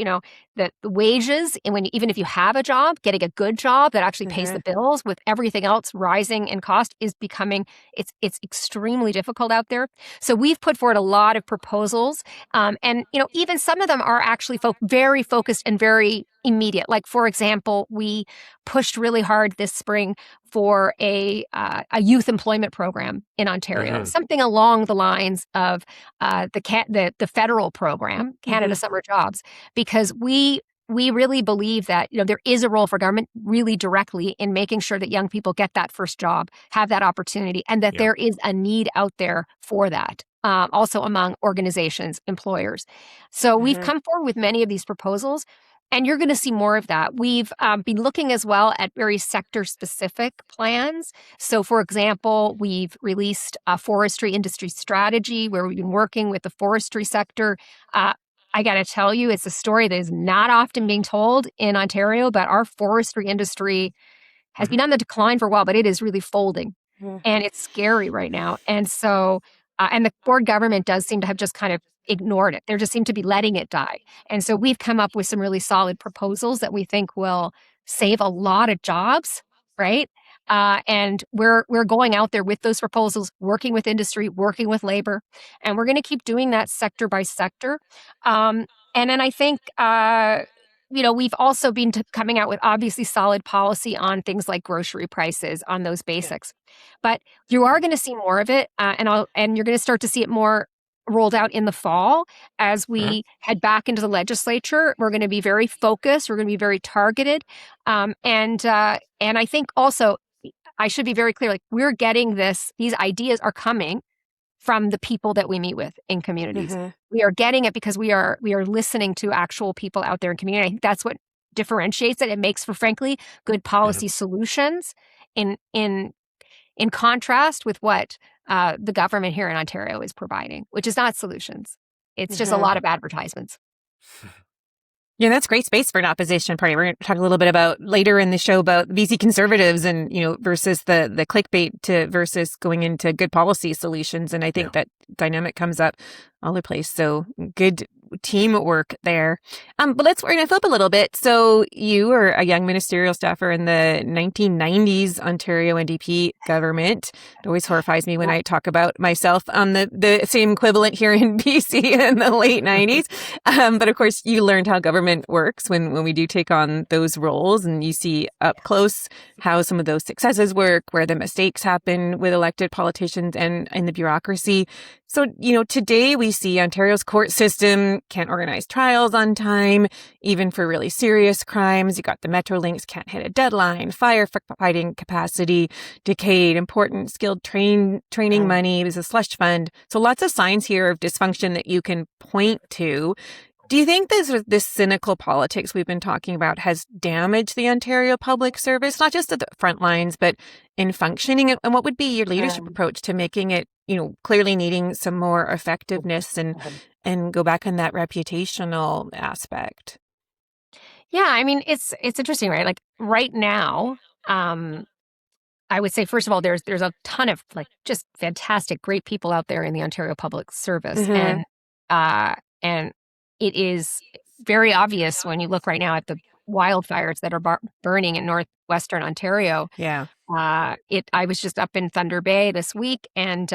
that the wages, and even if you have a job, getting a good job that actually pays the bills with everything else rising in cost is becoming, it's extremely difficult out there. So we've put forward a lot of proposals. And even some of them are actually very focused and very immediate. Like, for example, we pushed really hard this spring for a youth employment program in Ontario, something along the lines of the federal program, Canada Summer Jobs, because we really believe that there is a role for government really directly in making sure that young people get that first job, have that opportunity, and that there is a need out there for that. Also among organizations, employers. So we've come forward with many of these proposals. And you're going to see more of that. We've been looking as well at very sector-specific plans. So, for example, we've released a forestry industry strategy where we've been working with the forestry sector. I got to tell you, it's a story that is not often being told in Ontario, but our forestry industry has been on the decline for a while, but it is really folding. And it's scary right now. And so, and the Ford government does seem to have just kind of ignored it. They just seem to be letting it die. And so we've come up with some really solid proposals that we think will save a lot of jobs, right? And we're going out there with those proposals, working with industry, working with labor, and we're going to keep doing that sector by sector. And then I think we've also been coming out with obviously solid policy on things like grocery prices, on those basics. But you are going to see more of it, and you're going to start to see it more rolled out in the fall as we head back into the legislature. We're going to be very focused. We're going to be very targeted. And I think also, I should be very clear, like, we're getting these ideas are coming from the people that we meet with in communities. We are getting it because we are listening to actual people out there in community. I think that's what differentiates it. It makes for, frankly, good policy solutions in contrast with what the government here in Ontario is providing, which is not solutions. It's just a lot of advertisements. Yeah, that's great space for an opposition party. We're going to talk a little bit about later in the show about VC conservatives and, versus the clickbait versus going into good policy solutions. And I think that dynamic comes up all over the place. So good teamwork there. But we're going to flip a little bit. So you were a young ministerial staffer in the 1990s Ontario NDP government. It always horrifies me when I talk about myself on the same equivalent here in BC in the late 90s. But of course, you learned how government works when we do take on those roles, and you see up close how some of those successes work, where the mistakes happen with elected politicians and in the bureaucracy. So, today we see Ontario's court system can't organize trials on time, even for really serious crimes. You got the Metrolinx can't hit a deadline, firefighting capacity decayed, important skilled training money is a slush fund. So lots of signs here of dysfunction that you can point to. Do you think this cynical politics we've been talking about has damaged the Ontario public service, not just at the front lines, but in functioning? And what would be your leadership approach to making it, clearly needing some more effectiveness and go back on that reputational aspect? Yeah, I mean, it's interesting, right? Like right now, I would say, first of all, there's a ton of just fantastic, great people out there in the Ontario Public Service, and it is very obvious when you look right now at the wildfires that are burning in northwestern Ontario. Yeah. I was just up in Thunder Bay this week, and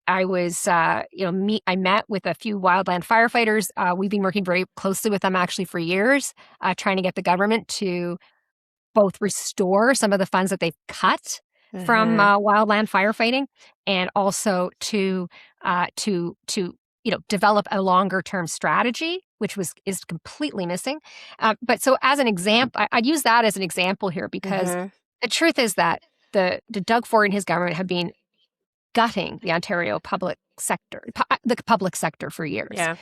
I was, I met with a few wildland firefighters. We've been working very closely with them actually for years, trying to get the government to both restore some of the funds that they've cut from wildland firefighting, and also to develop a longer term strategy, which is completely missing. But so as an example, I'd use that as an example here, because the truth is that the Doug Ford and his government have been gutting the Ontario public sector, the public sector for years. Yeah.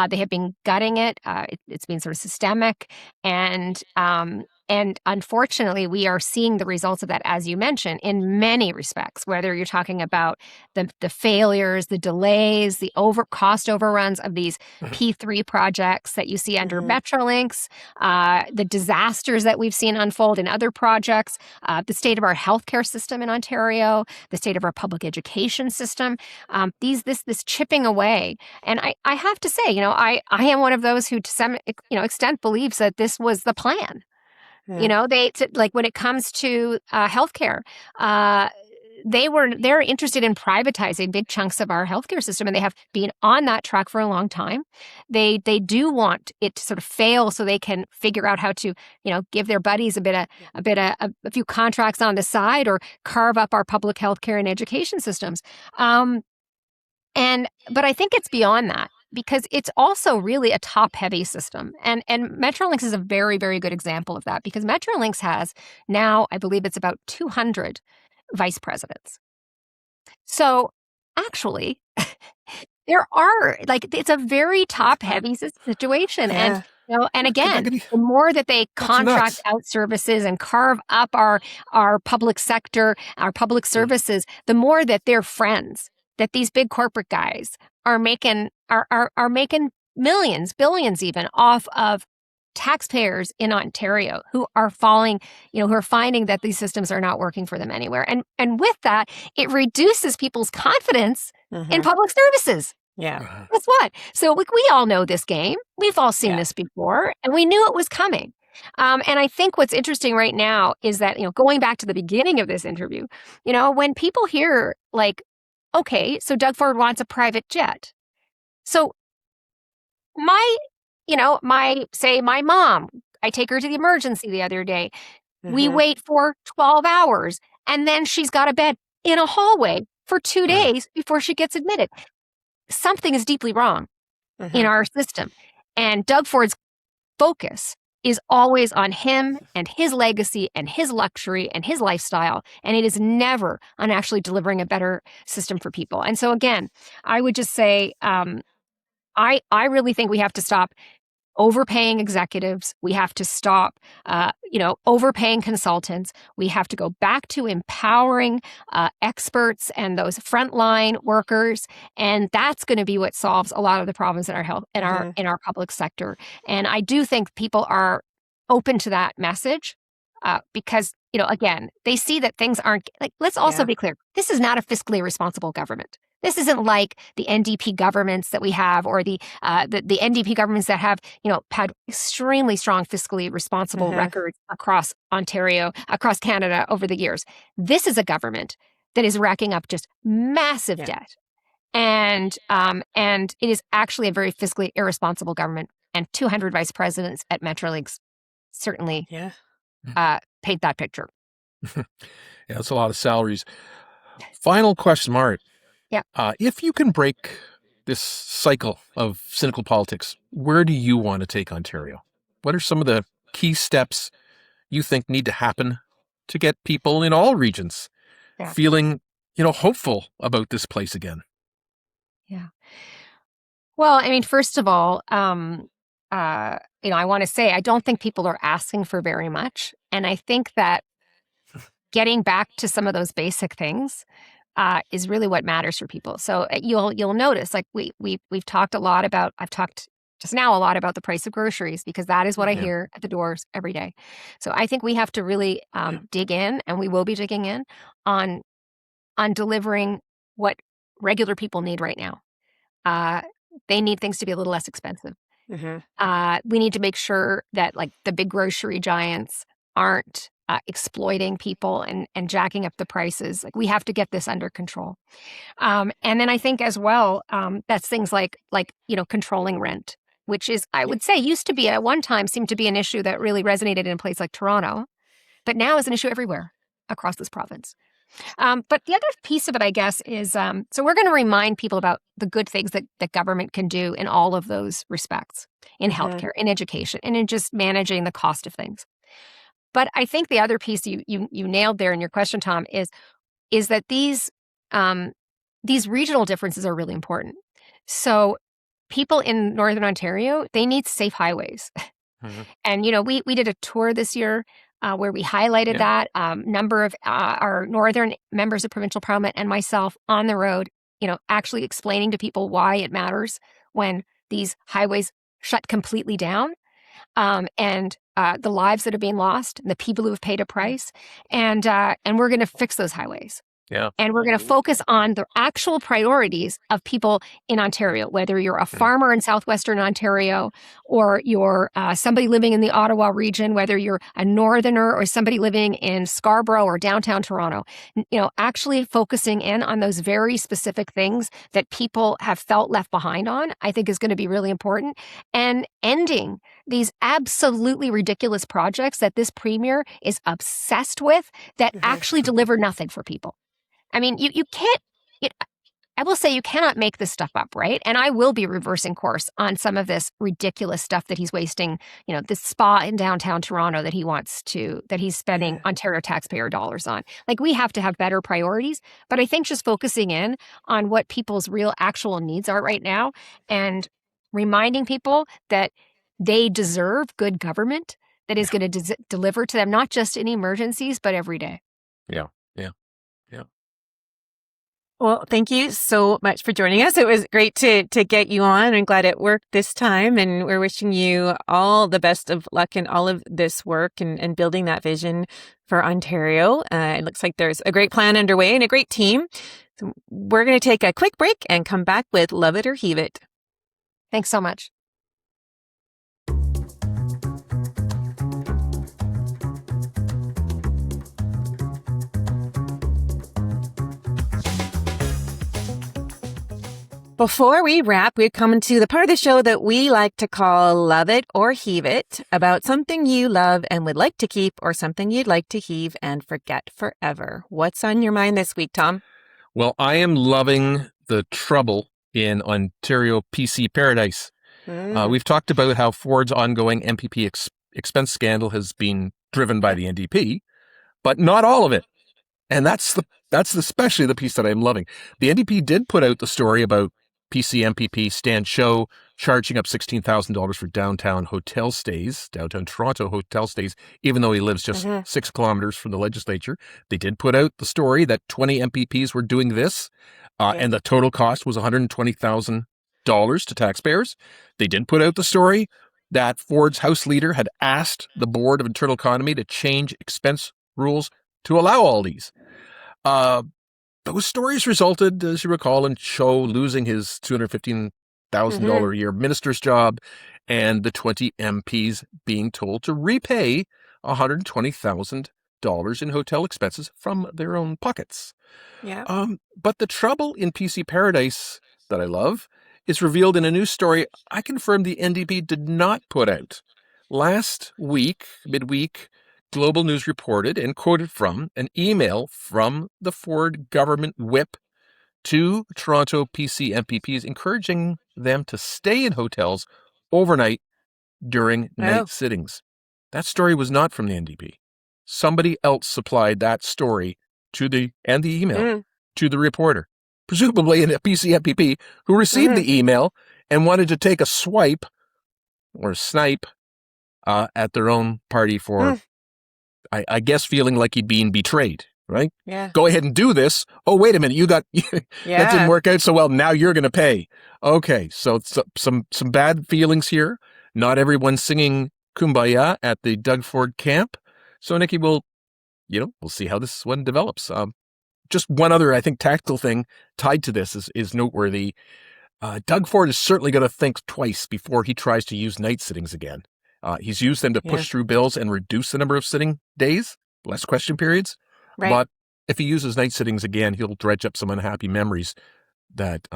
They have been gutting it. It's been sort of systemic, and unfortunately, we are seeing the results of that, as you mentioned, in many respects. Whether you're talking about the failures, the delays, the cost overruns of these P3 projects that you see under Metrolinx, the disasters that we've seen unfold in other projects, the state of our healthcare system in Ontario, the state of our public education system, this chipping away. And I have to say, I am one of those who, to some extent, believes that this was the plan. Yeah. When it comes to healthcare, they're interested in privatizing big chunks of our healthcare system, and they have been on that track for a long time. They do want it to sort of fail so they can figure out how to, give their buddies a few contracts on the side, or carve up our public healthcare and education systems. But I think it's beyond that, because it's also really a top-heavy system. And Metrolinx is a very, very good example of that, because Metrolinx has now, I believe it's about 200 vice presidents. So actually, there are, it's a very top-heavy situation. Yeah. And again, the more that they contract out services and carve up our public sector, our public services, the more that they're friends, that these big corporate guys are making millions, billions even, off of taxpayers in Ontario who are finding that these systems are not working for them anywhere. And with that, it reduces people's confidence in public services. Yeah. Guess what? So we all know this game. We've all seen this before, and we knew it was coming. And I think what's interesting right now is that, going back to the beginning of this interview, when people hear okay, so Doug Ford wants a private jet. So my mom, I take her to the emergency the other day. We wait for 12 hours, and then she's got a bed in a hallway for 2 days before she gets admitted. Something is deeply wrong in our system. And Doug Ford's focus is always on him and his legacy and his luxury and his lifestyle. And it is never on actually delivering a better system for people. And so again, I would just say, I really think we have to stop overpaying executives. We have to stop, overpaying consultants. We have to go back to empowering experts and those frontline workers, and that's going to be what solves a lot of the problems in our health in our public sector. And I do think people are open to that message because again, they see that things aren't like. Let's also be clear: this is not a fiscally responsible government. This isn't like the NDP governments that we have, or the NDP governments that have, had extremely strong fiscally responsible records across Ontario, across Canada over the years. This is a government that is racking up just massive debt, and it is actually a very fiscally irresponsible government. And 200 vice presidents at Metrolinx certainly paint that picture. That's a lot of salaries. Final question, Marit. If you can break this cycle of cynical politics, where do you want to take Ontario? What are some of the key steps you think need to happen to get people in all regions feeling, hopeful about this place again? Yeah. Well, I mean, first of all, I want to say I don't think people are asking for very much, and I think that getting back to some of those basic things is really what matters for people. So you'll notice, like we've talked a lot about. I've talked just now a lot about the price of groceries because that is what I hear at the doors every day. So I think we have to really dig in, and we will be digging in on delivering what regular people need right now. They need things to be a little less expensive. We need to make sure that like the big grocery giants aren't exploiting people and jacking up the prices. Like we have to get this under control. And then I think as well, that's things like controlling rent, which is, I would say, used to be at one time seemed to be an issue that really resonated in a place like Toronto, but now is an issue everywhere across this province. But the other piece of it, I guess, is so we're going to remind people about the good things that government can do in all of those respects, in healthcare, in education, and in just managing the cost of things. But I think the other piece you nailed there in your question, Tom, is that these regional differences are really important. So people in Northern Ontario, they need safe highways. And, we did a tour this year where we highlighted that number of our northern members of provincial parliament and myself on the road, actually explaining to people why it matters when these highways shut completely down, and the lives that are being lost, and the people who have paid a price, and we're going to fix those highways. And we're going to focus on the actual priorities of people in Ontario, whether you're a farmer in southwestern Ontario or you're somebody living in the Ottawa region, whether you're a northerner or somebody living in Scarborough or downtown Toronto. Actually focusing in on those very specific things that people have felt left behind on, I think is going to be really important. And ending these absolutely ridiculous projects that this premier is obsessed with that actually deliver nothing for people. I mean, you can't, I will say you cannot make this stuff up, right? And I will be reversing course on some of this ridiculous stuff that he's wasting, this spa in downtown Toronto that he's spending Ontario taxpayer dollars on. Like, we have to have better priorities, but I think just focusing in on what people's real actual needs are right now and reminding people that they deserve good government that is going to deliver to them, not just in emergencies, but every day. Yeah. Well, thank you so much for joining us. It was great to get you on. I'm glad it worked this time. And we're wishing you all the best of luck in all of this work and building that vision for Ontario. It looks like there's a great plan underway and a great team. So we're going to take a quick break and come back with Love It or Heave It. Thanks so much. Before we wrap, we're coming to the part of the show that we like to call Love It or Heave It, about something you love and would like to keep or something you'd like to heave and forget forever. What's on your mind this week, Tom? Well, I am loving the trouble in Ontario PC paradise. We've talked about how Ford's ongoing MPP expense scandal has been driven by the NDP, but not all of it. And that's especially the piece that I'm loving. The NDP did put out the story about PC MPP Stan Show charging up $16,000 for downtown Toronto hotel stays, even though he lives just 6 kilometers from the legislature. They did put out the story that 20 MPPs were doing this, and the total cost was $120,000 to taxpayers. They did put out the story that Ford's House leader had asked the Board of Internal Economy to change expense rules to allow all these. Those stories resulted, as you recall, in Cho losing his $215,000 a year minister's job, and the 20 MPs being told to repay $120,000 in hotel expenses from their own pockets. Yeah. But the trouble in PC Paradise that I love is revealed in a news story I confirmed the NDP did not put out. Last week, midweek, Global News reported and quoted from an email from the Ford government whip to Toronto PC MPPs encouraging them to stay in hotels overnight during night sittings. That story was not from the NDP. Somebody else supplied that story and the email to the reporter, presumably a PC MPP who received the email and wanted to take a swipe or snipe at their own party for, I guess, feeling like he'd been betrayed, right? Yeah. Go ahead and do this. Oh, wait a minute. That didn't work out so well. Now you're going to pay. Okay. So some bad feelings here. Not everyone singing Kumbaya at the Doug Ford camp. So, Nikki, we'll see how this one develops. Just one other, I think, tactical thing tied to this is noteworthy. Doug Ford is certainly going to think twice before he tries to use night sittings again. He's used them to push through bills and reduce the number of sitting days, less question periods. Right. But if he uses night sittings again, he'll dredge up some unhappy memories that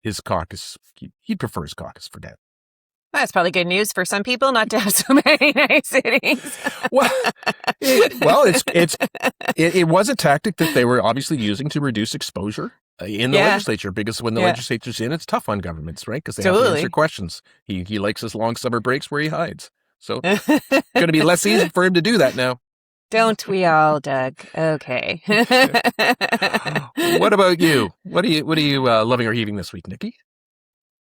his caucus, he'd prefer his caucus for death. That's probably good news for some people not to have so many night sittings. It was a tactic that they were obviously using to reduce exposure in the legislature, because when the legislature's in, it's tough on governments, right? Because they have to answer questions. He likes his long summer breaks where he hides. So it's going to be less easy for him to do that now. Don't we all, Doug? Okay. What about you? What are you loving or heaving this week, Nikki?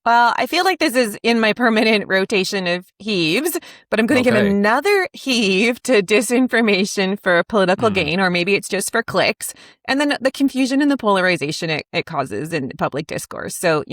Well, I feel like this is in my permanent rotation of heaves, but I'm going to give another heave to disinformation for political gain, or maybe it's just for clicks, and then the confusion and the polarization it causes in public discourse. So,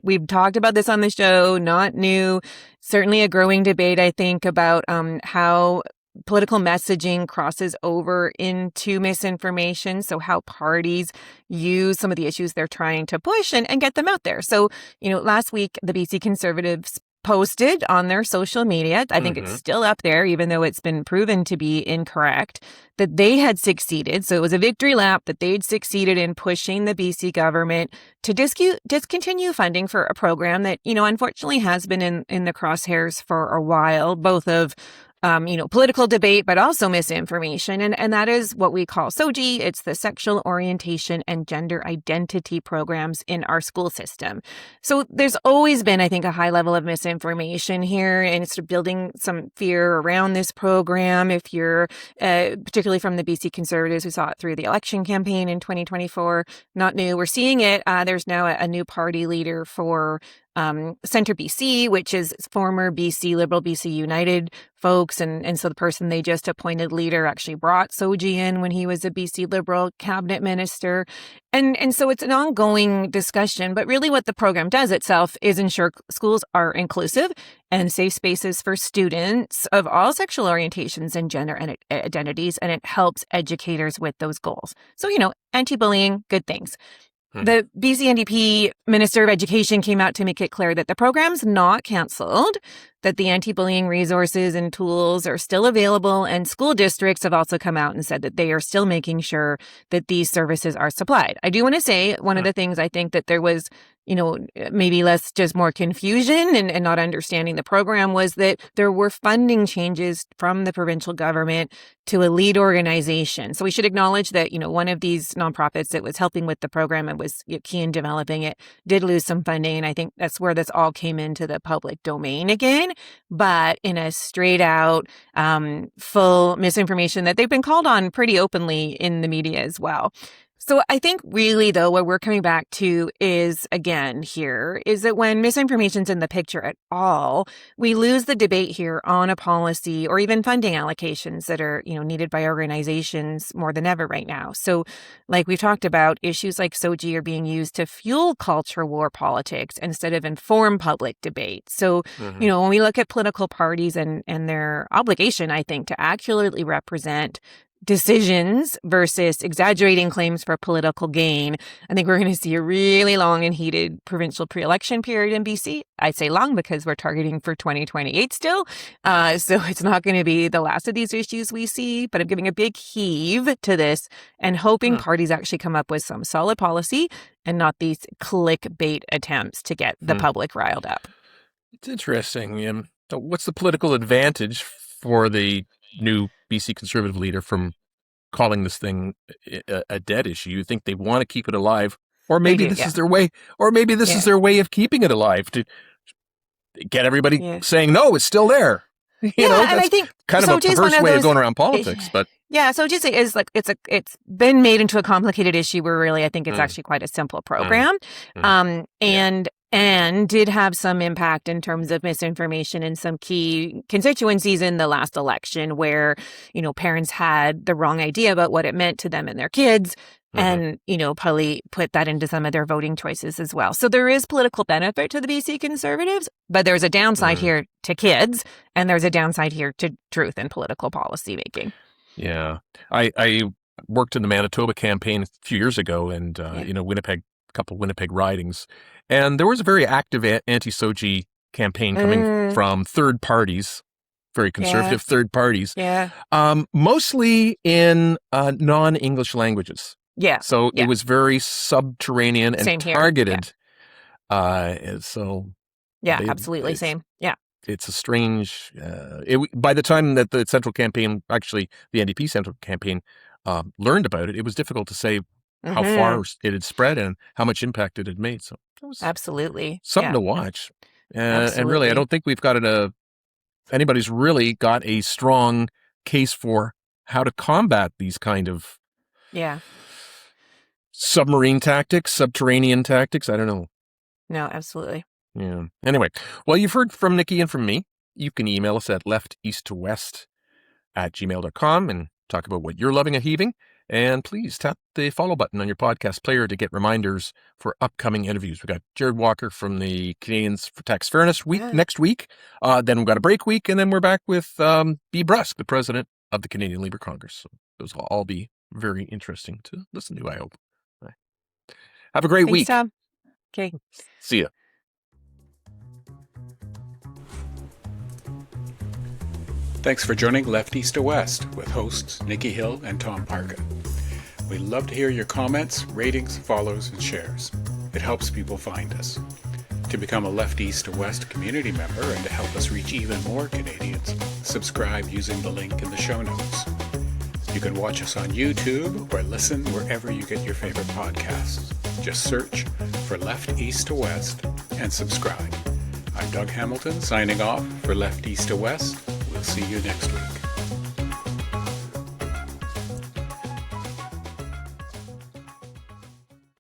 we've talked about this on the show, not new, certainly a growing debate, I think, about how political messaging crosses over into misinformation. So how parties use some of the issues they're trying to push and get them out there. So, last week, the BC Conservatives posted on their social media, I think it's still up there, even though it's been proven to be incorrect, that they had succeeded. So it was a victory lap that they'd succeeded in pushing the BC government to discontinue funding for a program that, unfortunately has been in the crosshairs for a while, both of political debate, but also misinformation. And that is what we call SOGI. It's the sexual orientation and gender identity programs in our school system. So there's always been, I think, a high level of misinformation here, and it's building some fear around this program. If you're particularly from the BC Conservatives, who saw it through the election campaign in 2024, not new. We're seeing it. There's now a new party leader for Centre BC, which is former BC Liberal, BC United folks. And so the person they just appointed leader actually brought SOGI in when he was a BC Liberal cabinet minister. And so it's an ongoing discussion, but really what the program does itself is ensure schools are inclusive and safe spaces for students of all sexual orientations and gender identities, and it helps educators with those goals. So, anti-bullying, good things. The BC NDP Minister of Education came out to make it clear that the program's not canceled, that the anti-bullying resources and tools are still available, and school districts have also come out and said that they are still making sure that these services are supplied. I do want to say one of the things I think that there was, maybe just more confusion and not understanding the program was that there were funding changes from the provincial government to a lead organization. So we should acknowledge that, one of these nonprofits that was helping with the program and was key in developing it did lose some funding. And I think that's where this all came into the public domain again, but in a straight out, full misinformation that they've been called on pretty openly in the media as well. So I think really, though, what we're coming back to is, again, here, is that when misinformation's in the picture at all, we lose the debate here on a policy or even funding allocations that are, needed by organizations more than ever right now. So like we've talked about, issues like SOGI are being used to fuel culture war politics instead of inform public debate. So, when we look at political parties and their obligation, I think, to accurately represent decisions versus exaggerating claims for political gain, I think we're going to see a really long and heated provincial pre-election period in BC. I say long because we're targeting for 2028 still. So it's not going to be the last of these issues we see, but I'm giving a big heave to this and hoping parties actually come up with some solid policy and not these clickbait attempts to get the public riled up. It's interesting. What's the political advantage for the new BC Conservative leader from calling this thing a dead issue? You think they want to keep it alive, or maybe this is their way, is their way of keeping it alive to get everybody saying no, it's still there. That's and I think kind of a perverse way of going around politics. But so just is like it's been made into a complicated issue where really I think it's actually quite a simple program, and did have some impact in terms of misinformation in some key constituencies in the last election where, parents had the wrong idea about what it meant to them and their kids and, probably put that into some of their voting choices as well. So there is political benefit to the BC Conservatives, but there's a downside here to kids and there's a downside here to truth and political policy making. Yeah. I worked in the Manitoba campaign a few years ago and, Winnipeg, a couple of Winnipeg ridings. And there was a very active anti-SOGI campaign coming from third parties, very conservative third parties, mostly in non-English languages. Yeah. So it was very subterranean and targeted. Absolutely. Same. Yeah. It's a strange, by the time that the central campaign, actually the NDP central campaign learned about it, it was difficult to say how far it had spread and how much impact it had made. So it was absolutely something to watch. And really, I don't think we've got anybody's really got a strong case for how to combat these kind of subterranean tactics. I don't know. No, absolutely. Yeah. Anyway, well, you've heard from Nikki and from me. You can email us at lefteasttowest@gmail.com and talk about what you're loving a heaving. And please tap the follow button on your podcast player to get reminders for upcoming interviews. We've got Jared Walker from the Canadians for Tax Fairness week next week. Then we've got a break week, and then we're back with B. Brusk, the president of the Canadian Labour Congress. So those will all be very interesting to listen to, I hope. Have a great week. Tom. Okay. See ya. Thanks for joining Left East to West with hosts Nikki Hill and Tom Parkin. We'd love to hear your comments, ratings, follows, and shares. It helps people find us. To become a Left East to West community member and to help us reach even more Canadians, subscribe using the link in the show notes. You can watch us on YouTube or listen wherever you get your favorite podcasts. Just search for Left East to West and subscribe. I'm Doug Hamilton signing off for Left East to West. We'll see you next week.